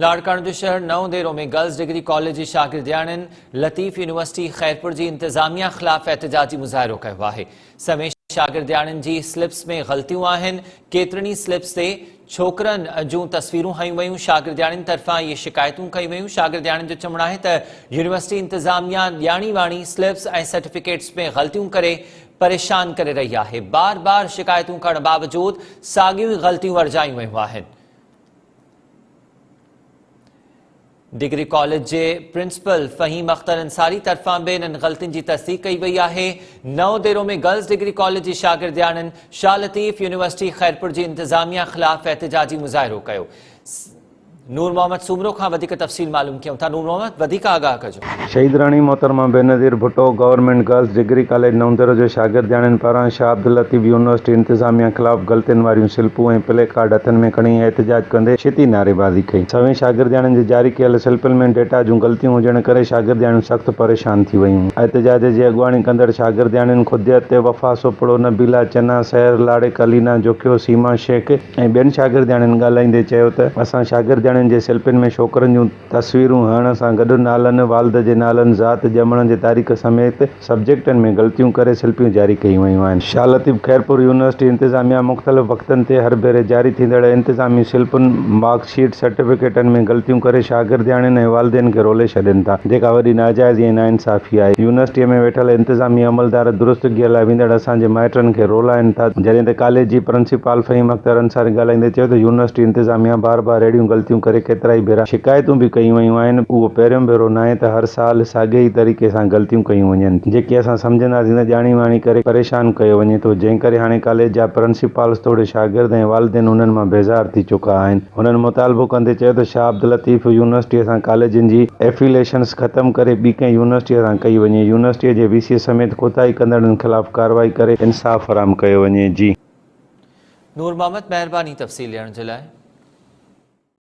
लाड़काना जो शहर नओं देरो में गर्ल्स डिग्री कॉलेज जी शागिर्दियाणिन लतीफ़ यूनिवर्सिटी खैरपुर जी इंतजामिया खिलाफ एहतजाजी मुज़ाहिरो कयो आहे। समें शागिर्दियाणिन जी स्लिप्स में ग़लतियूं आहिनि। केतिरनि स्लिप्स ते छोकरनि जूं तस्वीरूं हयूं वयूं। शागिर्दियाणिन तरफ़ां इहे शिकायतूं कई वयूं। शागिर्दियाणिन जो चवणु आहे त यूनिवर्सिटी इंतजामिया ॼाणी वाणी स्लिप्स ऐं सर्टिफिकेट्स में ग़लतियूं करे परेशान करे रही आहे। बार बार शिकायतूं करण बावजूद साॻियूं ई ग़लतियूं वर्जायूं वयूं आहिनि। डिग्री कॉलेज के प्रिंसिपल फ़हीम अख्तर अंसारी तरफा भी इन गलतियों की तस्दीक कई वही है। नओं देरो में गर्ल्स डिग्री कॉलेज की शागिर्दियाणिन शाह लतीफ़ यूनिवर्सिटी खैरपुर की इंतजामिया खिलाफ एहतजाजी मुज़ाहिरो कयो। नूर मोहम्मद सूमरो का तफसील मालूम क्यों था। नूर मोहम्मद वधिक आगाह कजो। शहीद रानी मोहतरमा Benazir Bhutto government girls degree college Naundero जो शागिर्दियाणिन पारां शाह अब्दुल लतीफ़ यूनिवर्सिटी इंतजामिया खिलाफ गलतियुनि वारियूं सिल्पूं ऐं प्ले कार्ड हथनि में खणी एहतजाज कंदे छिती नारेबाज़ी कई। सवें शागिर्दियाणिन जे जारी कयल सेटलमेंट डेटा जूं गलतियूं हुजण करे शागिर्दियाणियूं सख़्त परेशान थी वयूं। एहतजाज जी अॻुवाणी कंदड़ शागिर्दियाणिन ख़ुदियत ते वफ़ा सोपड़ो नबीला चना सहर लाड़े कलीना जोखियो सीमा शेख ऐं ॿियनि शागिर्दियाणिन ॻाल्हाईंदे चयो त असां शागिर्दियाणिन जे सेल्फिन में छोकरनि जूं तस्वीरूं हणण सां गॾु नालनि वालिद जे नालनि ज़ात ॼमण जे तारीख़ समेत सब्जेक्टनि में ग़लतियूं करे सिल्पियूं जारी कयूं वयूं आहिनि। शाह लतीफ़ खैरपुर यूनिवर्सिटी इंतजामिया मुख़्तलिफ़ वक़्तनि ते हर भेरे जारी थींदड़ इंतज़ामी सिल्पुनि मार्कशीट सर्टिफिकेटनि में ग़लतियूं करे शागिर्दियाणिन ऐं वालिदेन खे रोले छॾनि था, जेका वॾी नाजाइज़ ऐं नाइंसाफ़ी आहे। यूनिवर्सिटीअ में वेठल इंतज़ामी अमलदार दुरुस्तगी लाइ वेंदड़ असांजे माइटनि खे रोलाइनि था, जॾहिं त कॉलेज जी प्रिंसिपल फ़हीम अख्तर अंसारी ॻाल्हाईंदे चयो त यूनिवर्सिटी इंतज़ामिया बार बार अहिड़ियूं ग़लतियूं करे केतिरा ई भेरा शिकायतूं भी कयूं वयूं आहिनि। उहो पहिरियों भेरो न आहे त हर साल साॻे ई तरीक़े सां ग़लतियूं कयूं वञनि, जेके असां सम्झंदासीं त ॼाणी वाणी करे परेशान कयो वञे थो, जंहिं करे हाणे कॉलेज जा प्रिंसिपल्स तोड़े शागिर्द ऐं वालिदेन उन्हनि मां बेज़ार थी चुका आहिनि। हुननि मुतालबो कंदे चयो त शाह अब्दुल लतीफ़ यूनिवर्सिटीअ सां कॉलेजनि जी एफिलिएशन्स ख़तमु करे ॿी कंहिं यूनिवर्सिटीअ सां कई वञे। यूनिवर्सिटीअ जे वीसी समेत कोताही कंदड़नि ख़िलाफ़ कार्रवाई करे इंसाफ़ फराहम कयो वञे। जी नूर मोहम्मद, मेहरबानी तफसील ॾियण जे लाइ।